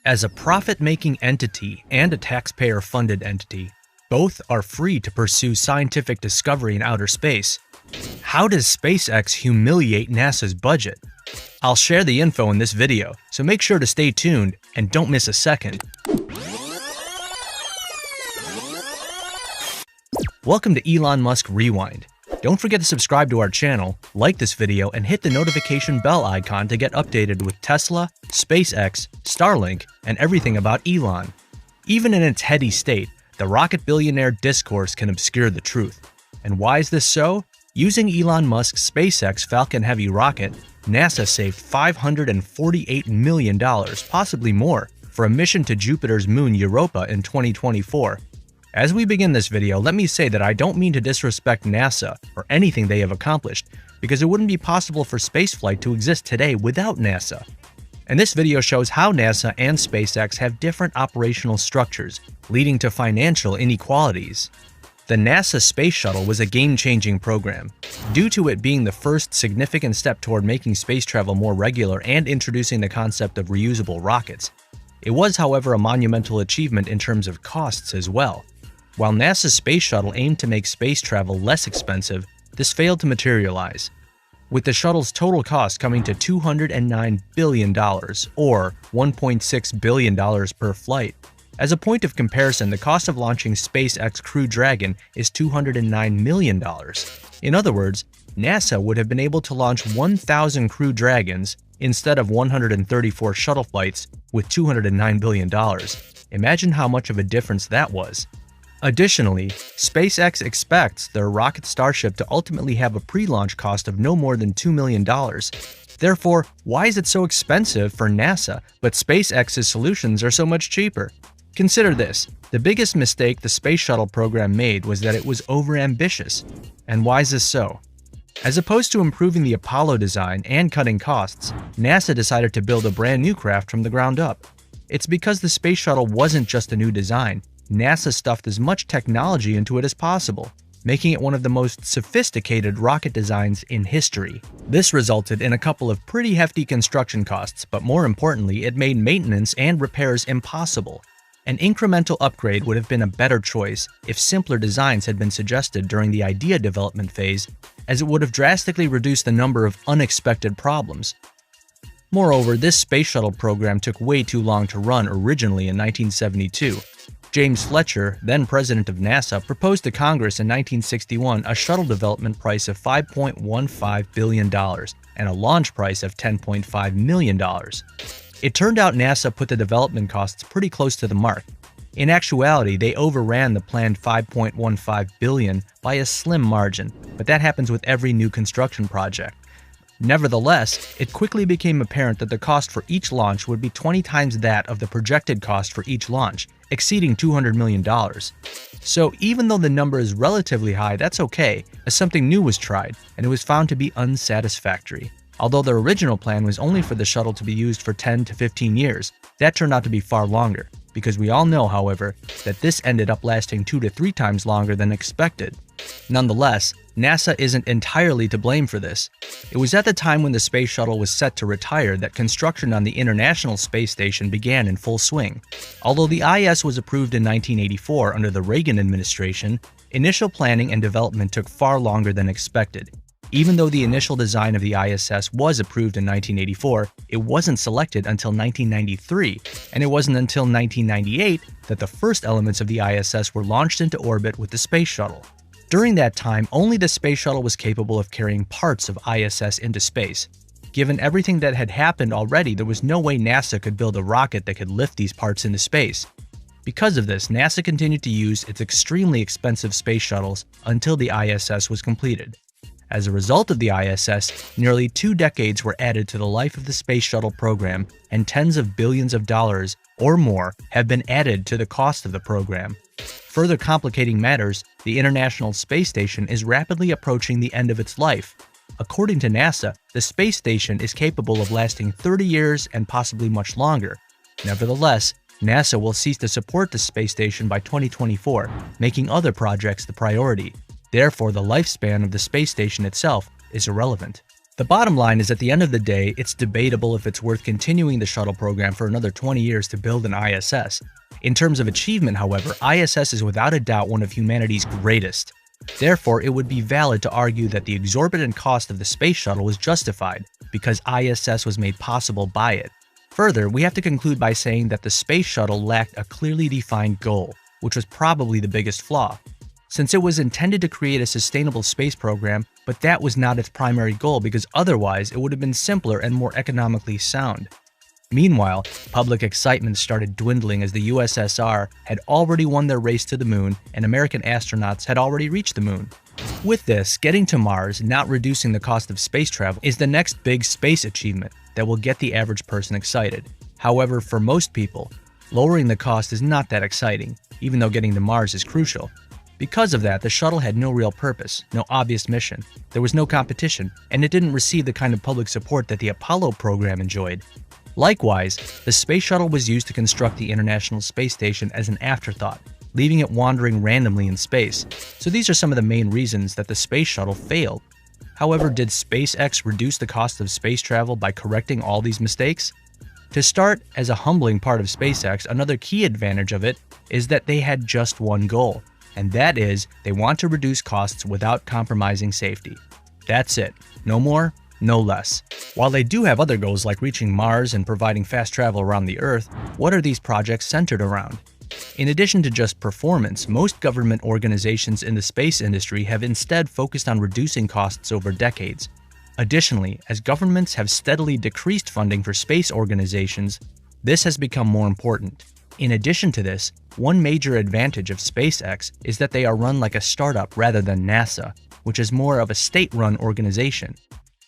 As a profit-making entity and a taxpayer-funded entity, both are free to pursue scientific discovery in outer space. How does SpaceX humiliate NASA's budget? I'll share the info in this video, so make sure to stay tuned and don't miss a second. Welcome to Elon Musk Rewind. Don't forget to subscribe to our channel, like this video, and hit the notification bell icon to get updated with Tesla, SpaceX, Starlink, and everything about Elon. Even in its heady state, the rocket billionaire discourse can obscure the truth. And why is this so? Using Elon Musk's SpaceX Falcon Heavy rocket, NASA saved $548 million, possibly more, for a mission to Jupiter's moon Europa in 2024. As we begin this video, let me say that I don't mean to disrespect NASA or anything they have accomplished, because it wouldn't be possible for spaceflight to exist today without NASA. And this video shows how NASA and SpaceX have different operational structures, leading to financial inequalities. The NASA Space Shuttle was a game-changing program, due to it being the first significant step toward making space travel more regular and introducing the concept of reusable rockets. It was, however, a monumental achievement in terms of costs as well. While NASA's Space Shuttle aimed to make space travel less expensive, this failed to materialize, with the shuttle's total cost coming to $209 billion, or $1.6 billion per flight. As a point of comparison, the cost of launching SpaceX Crew Dragon is $209 million. In other words, NASA would have been able to launch 1,000 Crew Dragons instead of 134 shuttle flights with $209 billion. Imagine how much of a difference that was. Additionally, SpaceX expects their rocket Starship to ultimately have a pre-launch cost of no more than $2 million. Therefore, why is it so expensive for NASA, but SpaceX's solutions are so much cheaper? Consider this: the biggest mistake the Space Shuttle program made was that it was overambitious. And why is this so? As opposed to improving the Apollo design and cutting costs, NASA decided to build a brand new craft from the ground up. It's because the Space Shuttle wasn't just a new design. NASA stuffed as much technology into it as possible, making it one of the most sophisticated rocket designs in history. This resulted in a couple of pretty hefty construction costs, but more importantly, it made maintenance and repairs impossible. An incremental upgrade would have been a better choice if simpler designs had been suggested during the idea development phase, as it would have drastically reduced the number of unexpected problems. Moreover, this Space Shuttle program took way too long to run originally in 1972. James Fletcher, then president of NASA, proposed to Congress in 1961 a shuttle development price of $5.15 billion and a launch price of $10.5 million. It turned out NASA put the development costs pretty close to the mark. In actuality, they overran the planned $5.15 billion by a slim margin, but that happens with every new construction project. Nevertheless, it quickly became apparent that the cost for each launch would be 20 times that of the projected cost for each launch, exceeding $200 million. So even though the number is relatively high, that's okay, as something new was tried, and it was found to be unsatisfactory. Although their original plan was only for the shuttle to be used for 10 to 15 years, that turned out to be far longer, because we all know, however, that this ended up lasting 2 to 3 times longer than expected. Nonetheless, NASA isn't entirely to blame for this. It was at the time when the Space Shuttle was set to retire that construction on the International Space Station began in full swing. Although the IS was approved in 1984 under the Reagan administration, initial planning and development took far longer than expected. Even though the initial design of the ISS was approved in 1984, it wasn't selected until 1993, and it wasn't until 1998 that the first elements of the ISS were launched into orbit with the Space Shuttle. During that time, only the Space Shuttle was capable of carrying parts of ISS into space. Given everything that had happened already, there was no way NASA could build a rocket that could lift these parts into space. Because of this, NASA continued to use its extremely expensive space shuttles until the ISS was completed. As a result of the ISS, nearly 2 decades were added to the life of the Space Shuttle program, and tens of billions of dollars or more have been added to the cost of the program. Further complicating matters, the International Space Station is rapidly approaching the end of its life. According to NASA, the space station is capable of lasting 30 years and possibly much longer. Nevertheless, NASA will cease to support the space station by 2024, making other projects the priority. Therefore, the lifespan of the space station itself is irrelevant. The bottom line is at the end of the day, it's debatable if it's worth continuing the shuttle program for another 20 years to build an ISS. In terms of achievement, however, ISS is without a doubt one of humanity's greatest. Therefore, it would be valid to argue that the exorbitant cost of the space shuttle was justified, because ISS was made possible by it. Further, we have to conclude by saying that the space shuttle lacked a clearly defined goal, which was probably the biggest flaw. Since it was intended to create a sustainable space program, but that was not its primary goal because otherwise it would have been simpler and more economically sound. Meanwhile, public excitement started dwindling as the USSR had already won their race to the moon and American astronauts had already reached the moon. With this, getting to Mars, not reducing the cost of space travel, is the next big space achievement that will get the average person excited. However, for most people, lowering the cost is not that exciting, even though getting to Mars is crucial. Because of that, the shuttle had no real purpose, no obvious mission, there was no competition, and it didn't receive the kind of public support that the Apollo program enjoyed. Likewise, the space shuttle was used to construct the International Space Station as an afterthought, leaving it wandering randomly in space. So these are some of the main reasons that the space shuttle failed. However, did SpaceX reduce the cost of space travel by correcting all these mistakes? To start, as a humbling part of SpaceX, another key advantage of it is that they had just one goal, and that is they want to reduce costs without compromising safety. That's it. No more, no less. While they do have other goals like reaching Mars and providing fast travel around the Earth, what are these projects centered around? In addition to just performance, most government organizations in the space industry have instead focused on reducing costs over decades. Additionally, as governments have steadily decreased funding for space organizations, this has become more important. In addition to this, one major advantage of SpaceX is that they are run like a startup rather than NASA, which is more of a state-run organization.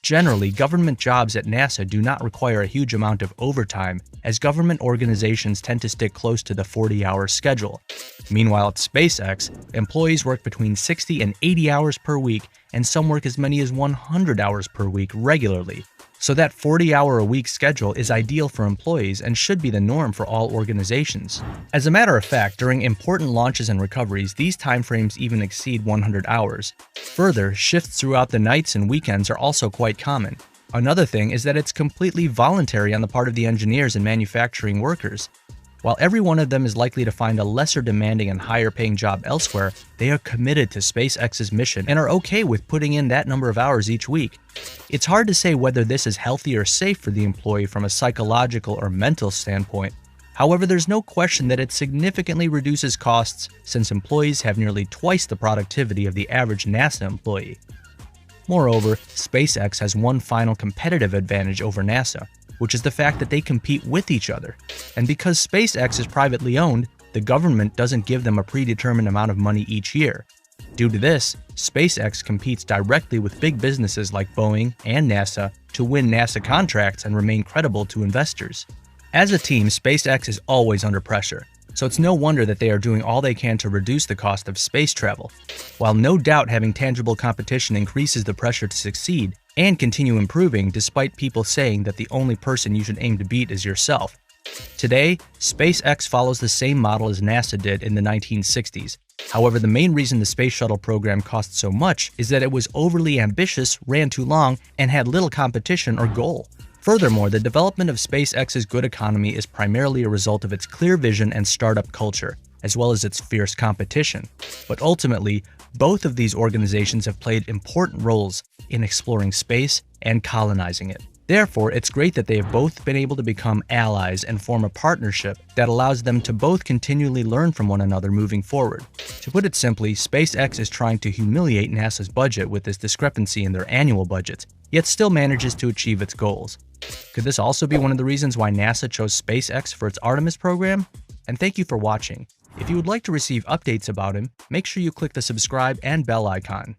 Generally, government jobs at NASA do not require a huge amount of overtime, as government organizations tend to stick close to the 40-hour schedule. Meanwhile, at SpaceX, employees work between 60 and 80 hours per week, and some work as many as 100 hours per week regularly. So that 40-hour-a-week schedule is ideal for employees and should be the norm for all organizations. As a matter of fact, during important launches and recoveries, these timeframes even exceed 100 hours. Further, shifts throughout the nights and weekends are also quite common. Another thing is that it's completely voluntary on the part of the engineers and manufacturing workers. While every one of them is likely to find a lesser demanding and higher paying job elsewhere, they are committed to SpaceX's mission and are okay with putting in that number of hours each week. It's hard to say whether this is healthy or safe for the employee from a psychological or mental standpoint. However, there's no question that it significantly reduces costs since employees have nearly twice the productivity of the average NASA employee. Moreover, SpaceX has one final competitive advantage over NASA, which is the fact that they compete with each other. And because SpaceX is privately owned, the government doesn't give them a predetermined amount of money each year. Due to this, SpaceX competes directly with big businesses like Boeing and NASA to win NASA contracts and remain credible to investors. As a team, SpaceX is always under pressure, so it's no wonder that they are doing all they can to reduce the cost of space travel. While no doubt having tangible competition increases the pressure to succeed and continue improving despite people saying that the only person you should aim to beat is yourself. Today, SpaceX follows the same model as NASA did in the 1960s. However, the main reason the space shuttle program cost so much is that it was overly ambitious, ran too long, and had little competition or goal. Furthermore, the development of SpaceX's good economy is primarily a result of its clear vision and startup culture, as well as its fierce competition. But ultimately, both of these organizations have played important roles in exploring space and colonizing it. Therefore, it's great that they have both been able to become allies and form a partnership that allows them to both continually learn from one another moving forward. To put it simply, SpaceX is trying to humiliate NASA's budget with this discrepancy in their annual budgets, yet still manages to achieve its goals. Could this also be one of the reasons why NASA chose SpaceX for its Artemis program? And thank you for watching. If you would like to receive updates about him, make sure you click the subscribe and bell icon.